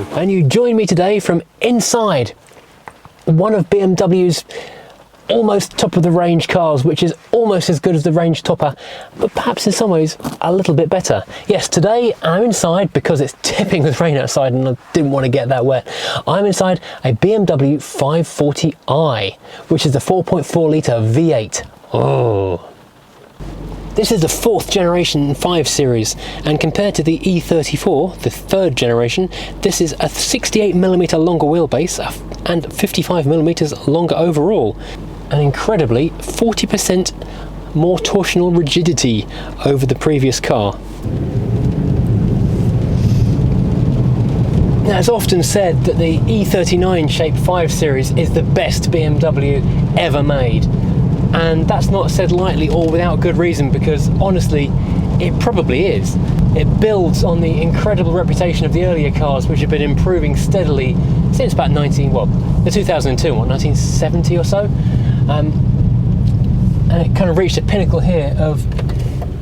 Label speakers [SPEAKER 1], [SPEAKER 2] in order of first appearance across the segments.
[SPEAKER 1] Hello, and you join me today from inside one of BMW's almost top of the range cars, which is almost as good as the range topper, but perhaps in some ways a little bit better. Yes, today I'm inside because it's tipping with rain outside and I didn't want to get that wet. I'm inside a BMW 540i, which is the 4.4 litre V8. Oh. This is the 4th generation 5 Series, and compared to the E34, the 3rd generation, this is a 68mm longer wheelbase and 55mm longer overall, and incredibly 40% more torsional rigidity over the previous car. Now, it's often said that the E39 shaped 5 Series is the best BMW ever made. And that's not said lightly or without good reason, because honestly, it probably is. It builds on the incredible reputation of the earlier cars, which have been improving steadily since about the 2002, 1970 or so. And it kind of reached a pinnacle here of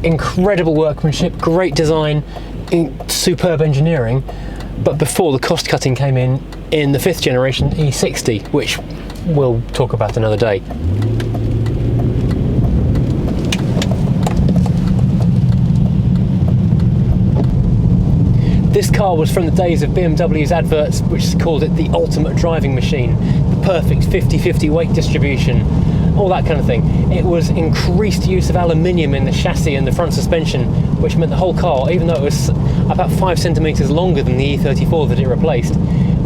[SPEAKER 1] incredible workmanship, great design, superb engineering. But before the cost cutting came in the 5th generation E60, which we'll talk about another day. This car was from the days of BMW's adverts, which called it the ultimate driving machine, the perfect 50-50 weight distribution, all that kind of thing. It was increased use of aluminium in the chassis and the front suspension, which meant the whole car, even though it was about 5 centimetres longer than the E34 that it replaced,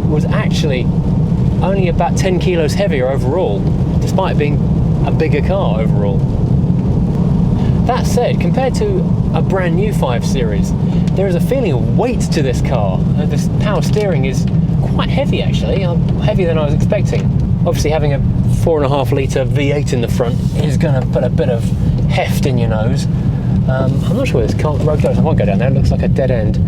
[SPEAKER 1] was actually only about 10 kilos heavier overall, despite being a bigger car overall. That said, compared to a brand new 5 Series, there is a feeling of weight to this car. This power steering is quite heavy actually, heavier than I was expecting. Obviously having a 4.5 litre V8 in the front is going to put a bit of heft in your nose. I'm not sure where this road goes. I won't go down there, it looks like a dead end.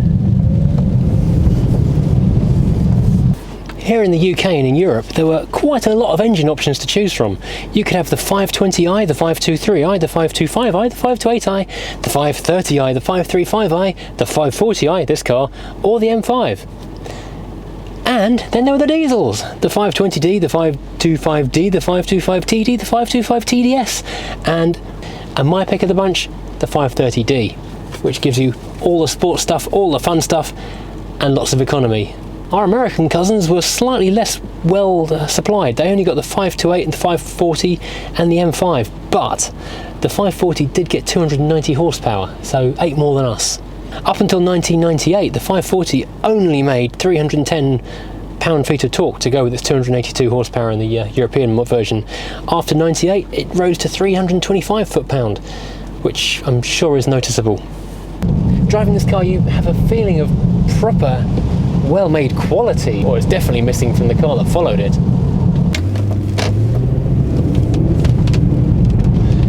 [SPEAKER 1] Here in the UK and in Europe, there were quite a lot of engine options to choose from. You could have the 520i, the 523i, the 525i, the 528i, the 530i, the 535i, the 540i, this car, or the M5. And then there were the diesels, the 520d, the 525d, the 525td, the 525tds, and my pick of the bunch, the 530d, which gives you all the sports stuff, all the fun stuff, and lots of economy. Our American cousins were slightly less well supplied. They only got the 528 and the 540 and the M5, but the 540 did get 290 horsepower, so 8 more than us. Up until 1998, the 540 only made 310 pound-feet of torque to go with its 282 horsepower in the European version. After 98, it rose to 325 foot-pound, which I'm sure is noticeable. Driving this car, you have a feeling of proper, well-made quality, or it's definitely missing from the car that followed it.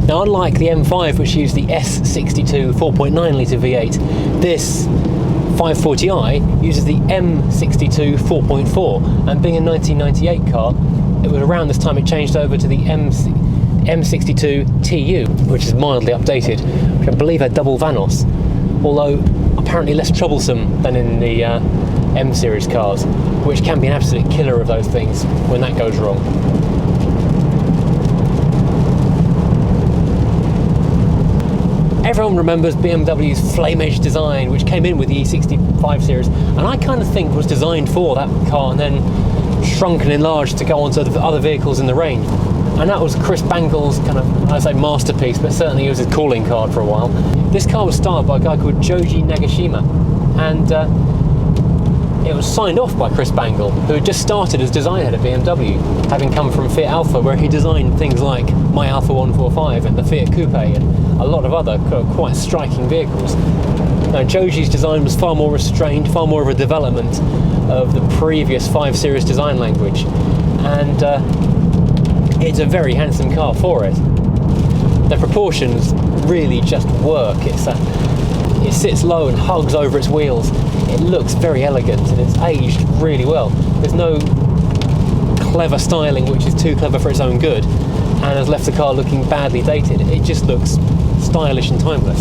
[SPEAKER 1] Now, unlike the M5, which used the S62 4.9 litre V8, this 540i uses the M62 4.4, and being a 1998 car, it was around this time it changed over to the M62 TU, which is mildly updated, which I believe had double Vanos, although apparently less troublesome than in the M series cars, which can be an absolute killer of those things when that goes wrong. Everyone remembers BMW's flame edge design, which came in with the E65 series, and I kind of think was designed for that car and then shrunk and enlarged to go onto the other vehicles in the range. And that was Chris Bangle's kind of, I'd say, masterpiece, but certainly it was his calling card for a while. This car was styled by a guy called Joji Nagashima, and it was signed off by Chris Bangle, who had just started as design head at BMW, having come from Fiat Alfa, where he designed things like my Alfa 145 and the Fiat Coupe and a lot of other quite striking vehicles. Now, Joji's design was far more restrained, far more of a development of the previous 5 Series design language, and it's a very handsome car for it. The proportions really just work. It sits low and hugs over its wheels. It looks very elegant and it's aged really well. There's no clever styling which is too clever for its own good and has left the car looking badly dated. It just looks stylish and timeless,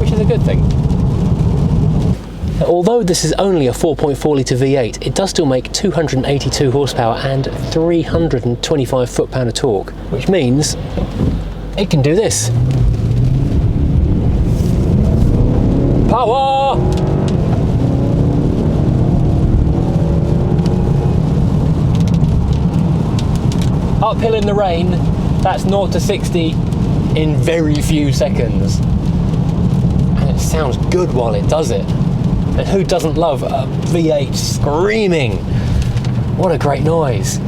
[SPEAKER 1] which is a good thing. Although this is only a 4.4 litre V8, it does still make 282 horsepower and 325 foot-pound of torque, which means it can do this. Power! Uphill in the rain, that's 0 to 60 in very few seconds. And it sounds good while it does it. And who doesn't love a V8 screaming? What a great noise.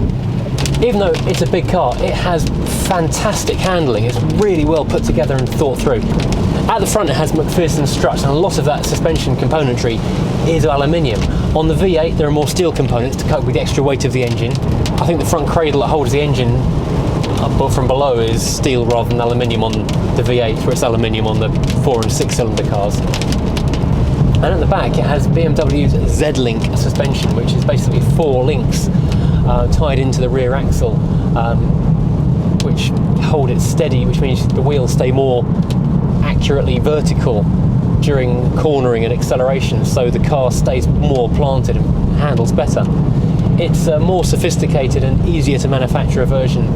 [SPEAKER 1] Even though it's a big car, it has fantastic handling. It's really well put together and thought through. At the front it has McPherson struts, and a lot of that suspension componentry is aluminium. On the V8 there are more steel components to cope with the extra weight of the engine. I think the front cradle that holds the engine up from below is steel rather than aluminium on the V8, where it's aluminium on the 4 and 6 cylinder cars. And at the back it has BMW's Z-Link suspension, which is basically 4 links tied into the rear axle, which hold it steady, which means the wheels stay more accurately vertical during cornering and acceleration, so the car stays more planted and handles better. It's a more sophisticated and easier to manufacture version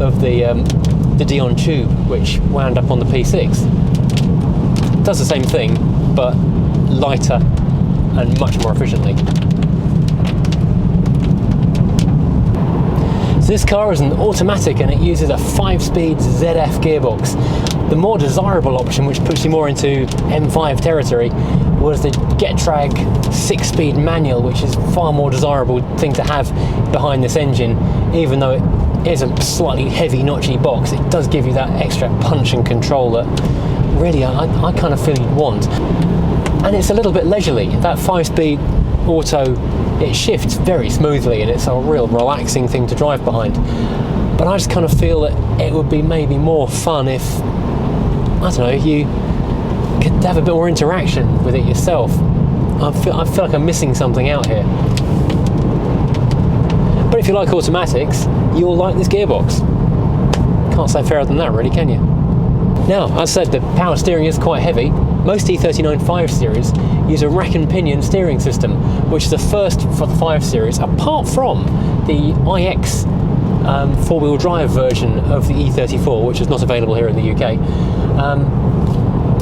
[SPEAKER 1] of the Dion tube, which wound up on the P6. It does the same thing, but lighter and much more efficiently. So this car is an automatic and it uses a 5-speed ZF gearbox. The more desirable option, which puts you more into M5 territory, was the Getrag 6-speed manual, which is a far more desirable thing to have behind this engine. Even though it is a slightly heavy, notchy box, it does give you that extra punch and control that really I kind of feel you'd want. And it's a little bit leisurely. That 5-speed auto, it shifts very smoothly and it's a real relaxing thing to drive behind. But I just kind of feel that it would be maybe more fun if, I don't know, you could have a bit more interaction with it yourself. I feel like I'm missing something out here. But if you like automatics, you'll like this gearbox. Can't say fairer than that, really, can you? Now, as I said, the power steering is quite heavy. Most E39 5 Series use a rack and pinion steering system, which is the first for the 5 Series, apart from the iX four-wheel drive version of the E34, which is not available here in the UK.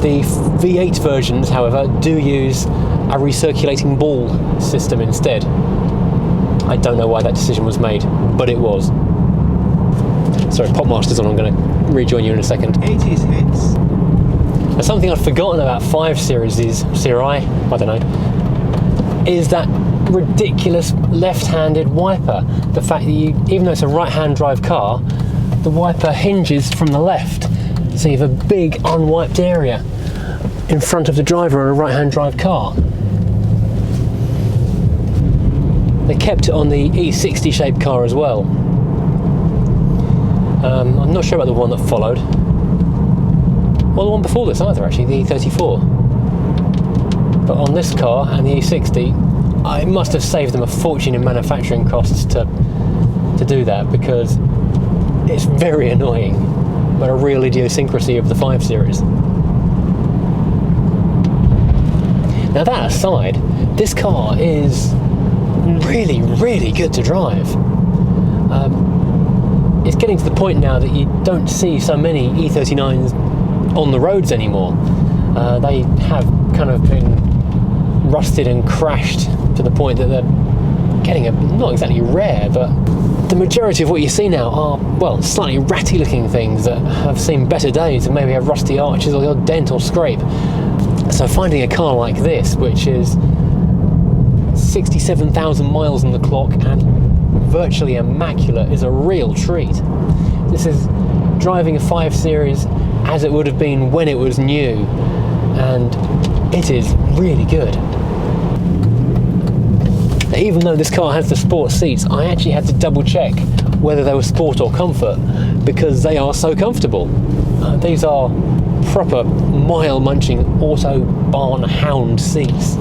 [SPEAKER 1] The V8 versions, however, do use a recirculating ball system instead. I don't know why that decision was made, but it was. Sorry, Popmaster's on, I'm going to rejoin you in a second.
[SPEAKER 2] 80s hits.
[SPEAKER 1] Now, something I'd forgotten about 5 Series is, I don't know, is that ridiculous left-handed wiper. The fact that even though it's a right-hand drive car, the wiper hinges from the left. So you have a big unwiped area in front of the driver on a right-hand drive car. They kept it on the E60 shaped car as well. I'm not sure about the one that followed. Well, the one before this either, actually, the E34. But on this car and the E60, it must have saved them a fortune in manufacturing costs to do that, because it's very annoying, but a real idiosyncrasy of the 5 Series. Now, that aside, this car is really, really good to drive. It's getting to the point now that you don't see so many E39s on the roads anymore. They have kind of been rusted and crashed to the point that they're getting not exactly rare, but the majority of what you see now are, well, slightly ratty looking things that have seen better days and maybe have rusty arches or the odd dent or scrape. So finding a car like this, which is 67,000 miles on the clock and virtually immaculate, is a real treat. This is driving a 5 Series as it would have been when it was new, and it is really good. Even though this car has the sport seats, I actually had to double check whether they were sport or comfort, because they are so comfortable. These are proper mile-munching Autobahn hound seats.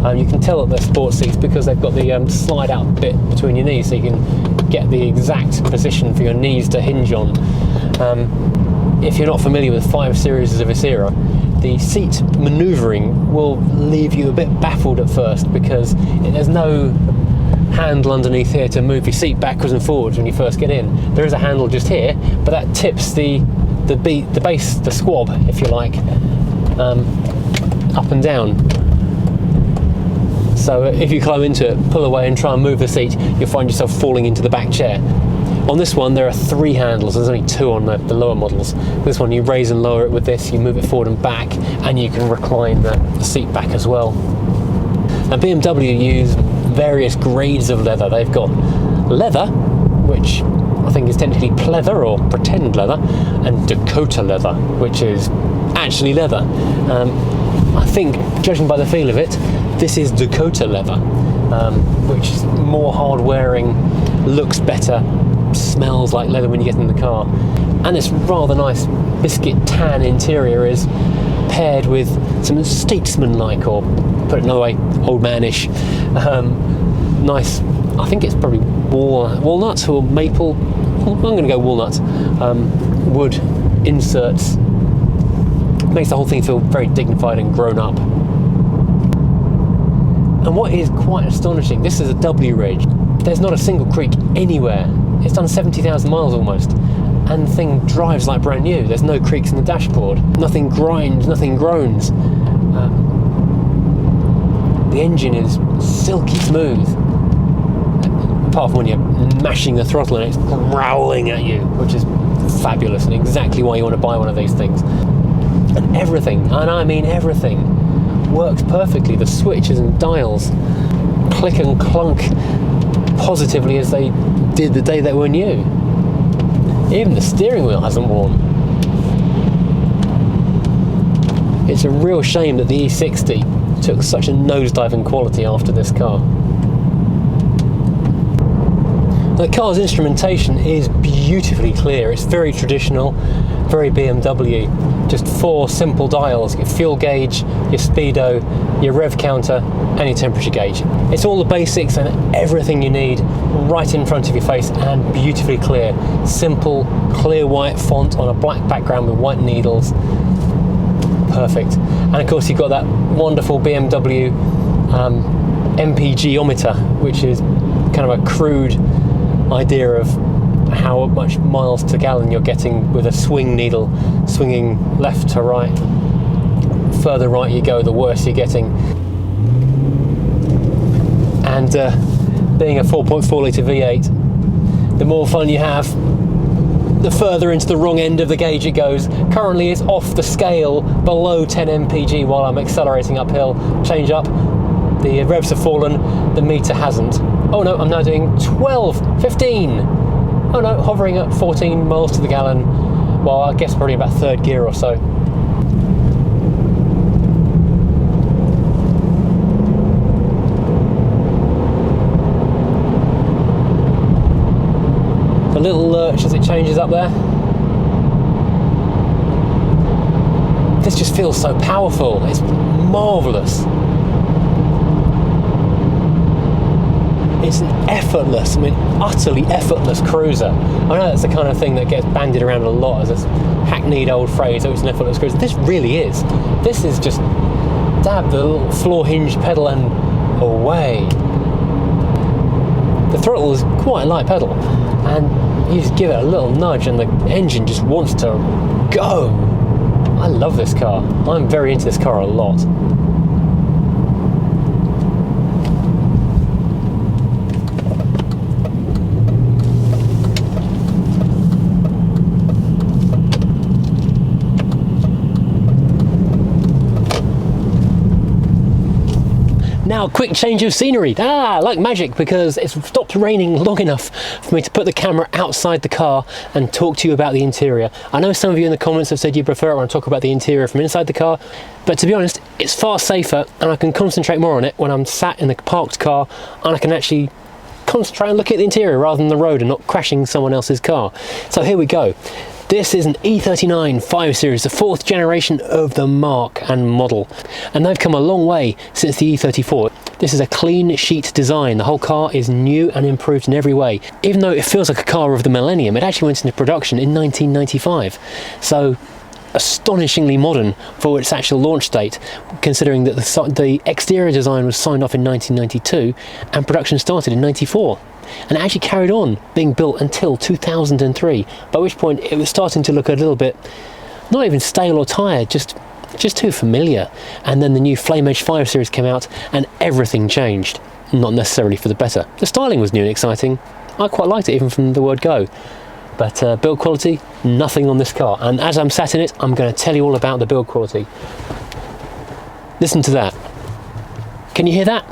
[SPEAKER 1] You can tell that they're sport seats because they've got the slide-out bit between your knees, so you can get the exact position for your knees to hinge on. If you're not familiar with 5 Series of this era, the seat manoeuvring will leave you a bit baffled at first, because there's no handle underneath here to move your seat backwards and forwards when you first get in. There is a handle just here, but that tips the base, the squab, if you like, up and down. So if you climb into it, pull away and try and move the seat, you'll find yourself falling into the back chair. On this one there are 3 handles, there's only 2 on the lower models. This one you raise and lower it with this, you move it forward and back, and you can recline the seat back as well. Now BMW use various grades of leather. They've got leather, which I think is technically pleather or pretend leather, and Dakota leather, which is actually leather. I think, judging by the feel of it, this is Dakota leather, which is more hard wearing, looks better, smells like leather when you get in the car. And this rather nice biscuit tan interior is paired with some statesman-like, or put it another way, old manish, nice, I think it's probably walnuts or maple, I'm going to go walnut, wood inserts. Makes the whole thing feel very dignified and grown up. And what is quite astonishing, this is a W rig. There's not a single creak anywhere. It's done 70,000 miles almost, and the thing drives like brand new. There's no creaks in the dashboard. Nothing grinds, nothing groans. The engine is silky smooth, apart from when you're mashing the throttle and it's growling at you, which is fabulous and exactly why you want to buy one of these things. And everything, and I mean everything, works perfectly. The switches and dials click and clunk positively as they did the day they were new. Even the steering wheel hasn't worn. It's a real shame that the E60 took such a nosedive in quality after this car. The car's instrumentation is beautifully clear. It's very traditional, very BMW. Just 4 simple dials: your fuel gauge, your speedo, your rev counter, and your temperature gauge. It's all the basics and everything you need right in front of your face, and beautifully clear. Simple, clear white font on a black background with white needles. Perfect. And of course you've got that wonderful BMW MPG-ometer, which is kind of a crude idea of how much miles to gallon you're getting with a swing needle swinging left to right. Further right you go, the worse you're getting. And being a 4.4 litre V8, the more fun you have, the further into the wrong end of the gauge it goes. Currently it's off the scale below 10 mpg while I'm accelerating uphill. Change up, the revs have fallen, the meter hasn't. Oh no, I'm now doing 12, 15. Oh no, hovering at 14 miles to the gallon. Well, I guess probably about 3rd gear or so. A little lurch as it changes up there. This just feels so powerful. It's marvellous. It's an effortless, I mean utterly effortless cruiser. I know that's the kind of thing that gets bandied around a lot as this hackneyed old phrase, oh it's an effortless cruiser. This really is. This is just dab the little floor hinge pedal and away. The throttle is quite a light pedal, and you just give it a little nudge and the engine just wants to go. I love this car. I'm very into this car a lot. Now, quick change of scenery. Like magic, because it's stopped raining long enough for me to put the camera outside the car and talk to you about the interior. I know some of you in the comments have said you prefer it when I talk about the interior from inside the car, but to be honest, it's far safer and I can concentrate more on it when I'm sat in the parked car and I can actually concentrate and look at the interior rather than the road and not crashing someone else's car. So here we go. This is an E39 5 Series, the 4th generation of the marque and model. And they've come a long way since the E34. This is a clean sheet design. The whole car is new and improved in every way. Even though it feels like a car of the millennium, it actually went into production in 1995. So astonishingly modern for its actual launch date, considering that the exterior design was signed off in 1992 and production started in 94. And it actually carried on being built until 2003, by which point it was starting to look a little bit, not even stale or tired, just too familiar. And then the new Flame Edge 5 Series came out and everything changed, not necessarily for the better. The styling was new and exciting. I quite liked it even from the word go. But build quality, nothing on this car. And as I'm sat in it, I'm going to tell you all about the build quality. Listen to that. Can you hear that?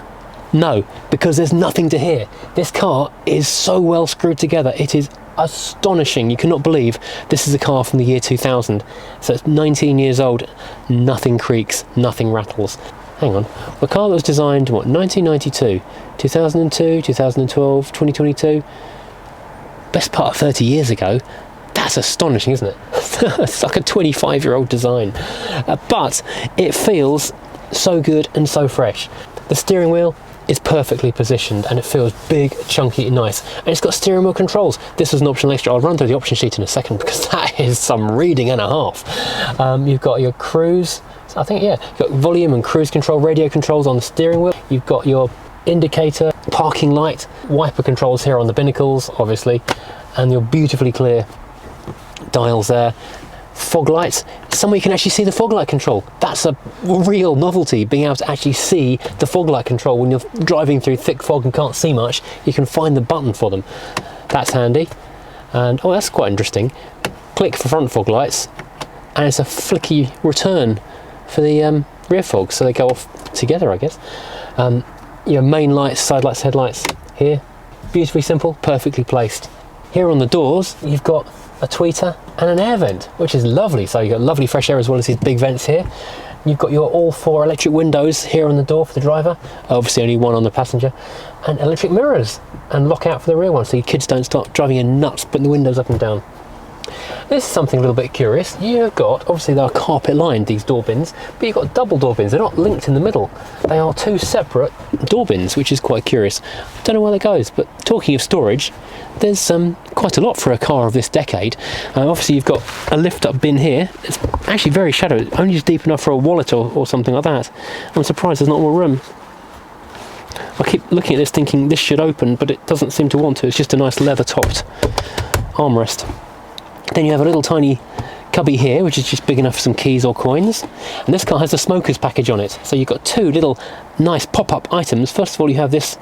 [SPEAKER 1] No, because there's nothing to hear. This car is so well screwed together. It is astonishing. You cannot believe this is a car from the year 2000. So it's 19 years old. Nothing creaks, nothing rattles. Hang on. The car that was designed, what, 1992, 2002, 2012, 2022? Best part of 30 years ago. That's astonishing, isn't it? It's like a 25-year-old design. But it feels so good and so fresh. The steering wheel is perfectly positioned and it feels big, chunky and nice. And it's got steering wheel controls. This was an optional extra. I'll run through the option sheet in a second because that is some reading and a half. You've got your cruise, I think, yeah, you've got volume and cruise control, radio controls on the steering wheel. You've got your indicator, parking light, wiper controls here on the binnacles, obviously, and your beautifully clear dials there. Fog lights, somewhere you can actually see the fog light control. That's a real novelty, being able to actually see the fog light control when you're driving through thick fog and can't see much. You can find the button for them. That's handy. And oh, that's quite interesting. Click for front fog lights, and it's a flicky return for the rear fog, so they go off together, I guess. Your main lights, side lights, headlights here, beautifully simple, perfectly placed. Here on the doors, you've got a tweeter and an air vent, which is lovely. So you've got lovely fresh air as well as these big vents here. You've got your all 4 electric windows here on the door for the driver, obviously only one on the passenger, and electric mirrors and lockout for the rear one, so your kids don't start driving you nuts putting the windows up and down. This is something a little bit curious. You've got, obviously they are carpet lined, these door bins, but you've got double door bins. They're not linked in the middle. They are 2 separate door bins, which is quite curious. Don't know where that goes, but talking of storage, there's quite a lot for a car of this decade. Obviously you've got a lift up bin here. It's actually very shallow, only just deep enough for a wallet or something like that. I'm surprised there's not more room. I keep looking at this thinking this should open, but it doesn't seem to want to. It's just a nice leather topped armrest. Then you have a little tiny cubby here, which is just big enough for some keys or coins. And this car has the smoker's package on it. So you've got 2 little nice pop-up items. First of all, you have this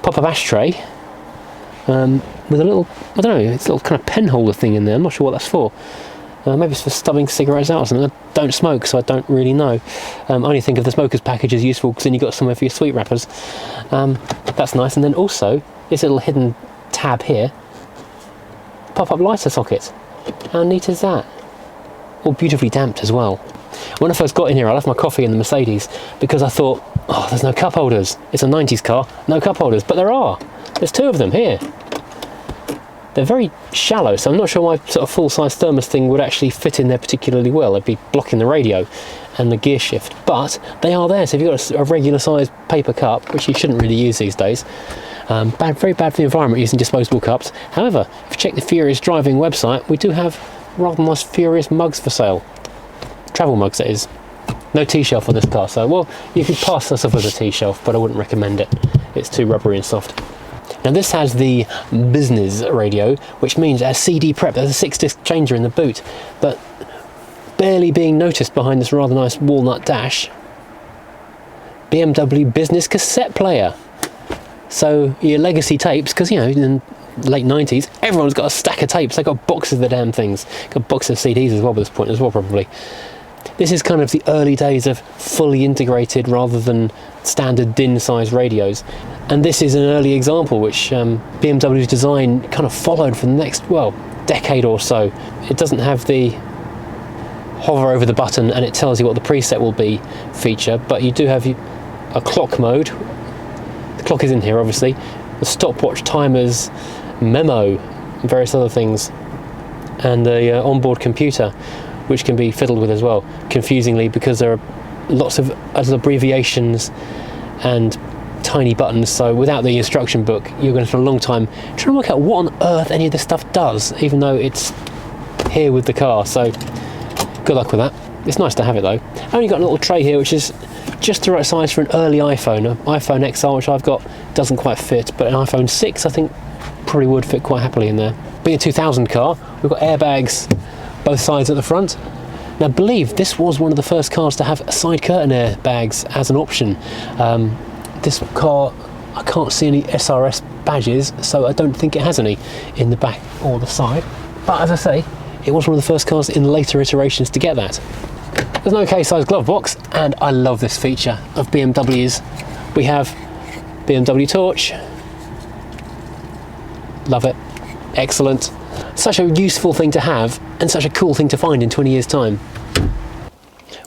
[SPEAKER 1] pop-up ashtray with a little, I don't know, it's a little kind of pen holder thing in there. I'm not sure what that's for. Maybe it's for stubbing cigarettes out or something. I don't smoke, so I don't really know. I only think of the smoker's package as useful because then you've got somewhere for your sweet wrappers. That's nice. And then also, this little hidden tab here, pop-up lighter socket. How neat is that? All beautifully damped as well. When I first got in here, I left my coffee in the Mercedes because I thought, oh, there's no cup holders. It's a 90s car, no cup holders. But there are. There's 2 of them here. They're very shallow, so I'm not sure my sort of full-size thermos thing would actually fit in there particularly well. It'd be blocking the radio and the gear shift. But they are there, so if you've got a regular-sized paper cup, which you shouldn't really use these days, very bad for the environment using disposable cups. However, if you check the Furious Driving website, we do have rather nice Furious mugs for sale. Travel mugs, that is. No T-shelf on this car, so, well, you could pass this off as a T-shelf, but I wouldn't recommend it. It's too rubbery and soft. Now this has the business radio, which means a CD prep. There's a 6-disc changer in the boot, but barely being noticed behind this rather nice walnut dash, BMW business cassette player. So your legacy tapes, because you know in the late 90s everyone's got a stack of tapes. They've got boxes of the damn things, got boxes of CDs as well by this point as well probably. This is kind of the early days of fully integrated rather than standard DIN size radios, and this is an early example which BMW's design kind of followed for the next, well, decade or so. It doesn't have the hover over the button and it tells you what the preset will be feature, but you do have a clock mode. The clock is in here obviously, the stopwatch, timers, memo, and various other things, and the onboard computer, which can be fiddled with as well, confusingly, because there are lots of other abbreviations and tiny buttons, so without the instruction book you're going to spend a long time trying to work out what on earth any of this stuff does, even though it's here with the car, so good luck with that. It's nice to have it though. Only got a little tray here which is just the right size for an early iPhone. An iPhone XR, which I've got, doesn't quite fit, but an iPhone 6 I think probably would fit quite happily in there. Being a 2000 car, we've got airbags both sides at the front. Now I believe this was one of the first cars to have side curtain airbags as an option. This car, I can't see any SRS badges, so I don't think it has any in the back or the side. But as I say, it was one of the first cars in later iterations to get that. There's no case-size glove box, and I love this feature of BMWs. We have BMW torch. Love it. Excellent. Such a useful thing to have, and such a cool thing to find in 20 years' time.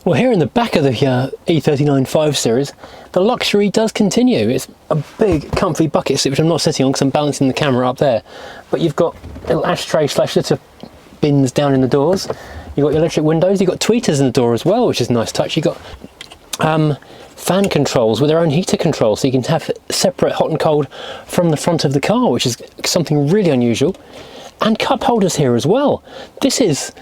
[SPEAKER 1] Well, here in the back of the E39 5 Series, the luxury does continue. It's a big, comfy bucket seat, which I'm not sitting on because I'm balancing the camera up there. But you've got little ashtray / litter bins down in the doors. You've got your electric windows. You've got tweeters in the door as well, which is a nice touch. You've got fan controls with their own heater control, so you can have separate hot and cold from the front of the car, which is something really unusual. And cup holders here as well. This is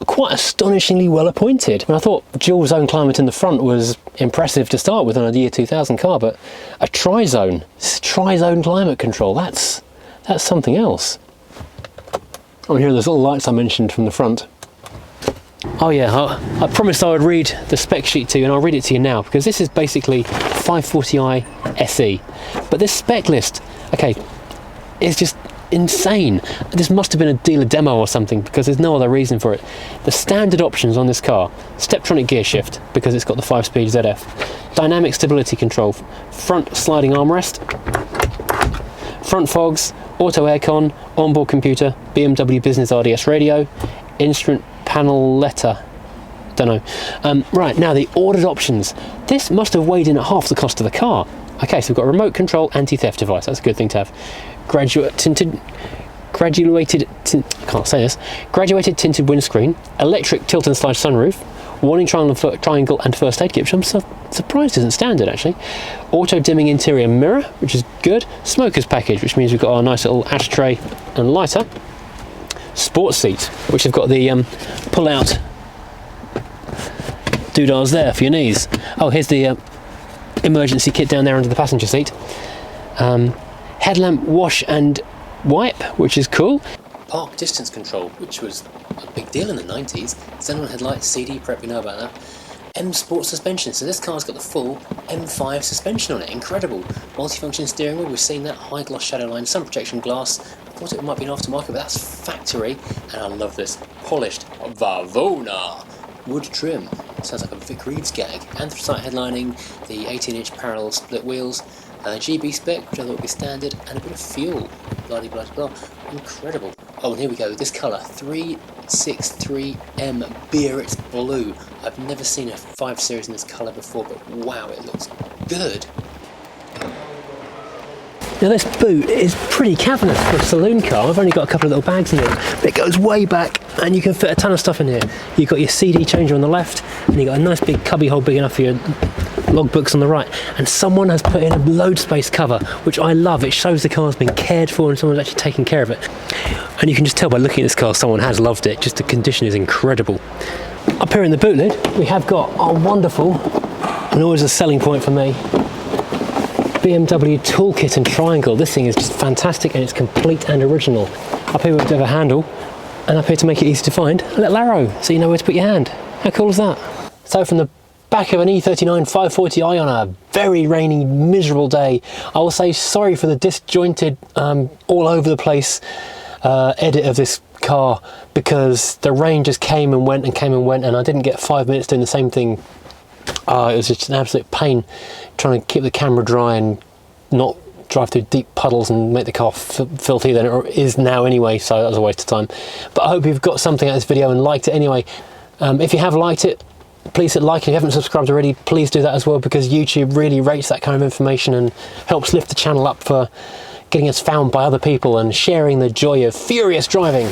[SPEAKER 1] quite astonishingly well appointed. I thought dual zone climate in the front was impressive to start with on a year 2000 car, but a tri-zone climate control, that's something else. Oh, here are those little lights I mentioned from the front. Oh yeah, I promised I would read the spec sheet to you, and I'll read it to you now, because this is basically 540i SE. But this spec list, okay, is just insane. This must have been a dealer demo or something, because there's no other reason for it. The standard options on this car: Steptronic gear shift, because it's got the 5-speed ZF, dynamic stability control, front sliding armrest, front fogs, auto aircon, onboard computer, BMW Business RDS radio, instrument panel letter, don't know. Right, now the ordered options. This must have weighed in at half the cost of the car. Okay, so we've got a remote control anti-theft device. That's a good thing to have. Graduated tinted windscreen, electric tilt and slide sunroof, warning triangle and first aid kit, which I'm surprised isn't standard actually. Auto dimming interior mirror, which is good. Smokers package, which means we've got our nice little ashtray and lighter. Sports seat, which have got the pull-out doodahs there for your knees. Oh, here's the emergency kit down there under the passenger seat. Headlamp wash and wipe, which is cool. Park distance control, which was a big deal in the 90s. Xenon headlights, CD prep, we know about that. M Sport suspension, so this car's got the full M5 suspension on it, incredible. Multifunction steering wheel, we've seen that. High gloss shadow line, sun protection glass. I thought it might be an aftermarket, but that's factory, and I love this. Polished Vavona wood trim. Sounds like a Vic Reeves gag. Anthracite headlining, the 18-inch parallel split wheels, GB spec, which I thought would be standard, and a bit of fuel. Bloody blah. Incredible. Oh, and here we go, this colour, 363M beer, it's blue. I've never seen a 5 Series in this colour before, but wow, it looks good. Now this boot is pretty cavernous for a saloon car. I've only got a couple of little bags in it, but it goes way back and you can fit a ton of stuff in here. You've got your CD changer on the left, and you've got a nice big cubby hole big enough for your logbooks on the right, and someone has put in a load space cover, which I love. It shows the car's been cared for and someone's actually taken care of it. And you can just tell by looking at this car someone has loved it. Just the condition is incredible. Up here in the boot lid we have got our wonderful, and always a selling point for me, BMW toolkit and triangle. This thing is just fantastic, and it's complete and original. Up here we have a handle, and up here to make it easy to find, a little arrow so you know where to put your hand. How cool is that? So from the back of an E39 540i on a very rainy, miserable day, I will say sorry for the disjointed, all over the place edit of this car, because the rain just came and went, and I didn't get 5 minutes doing the same thing. It was just an absolute pain trying to keep the camera dry and not drive through deep puddles and make the car filthier than it is now anyway, so that was a waste of time. But I hope you've got something out of this video and liked it anyway. If you have liked it, please hit like. If you haven't subscribed already, please do that as well, because YouTube really rates that kind of information and helps lift the channel up for getting us found by other people and sharing the joy of furious driving.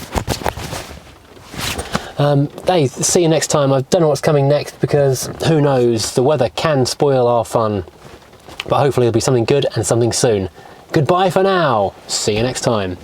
[SPEAKER 1] See you next time. I don't know what's coming next, because who knows, the weather can spoil our fun, but hopefully there'll be something good and something soon. Goodbye for now, see you next time.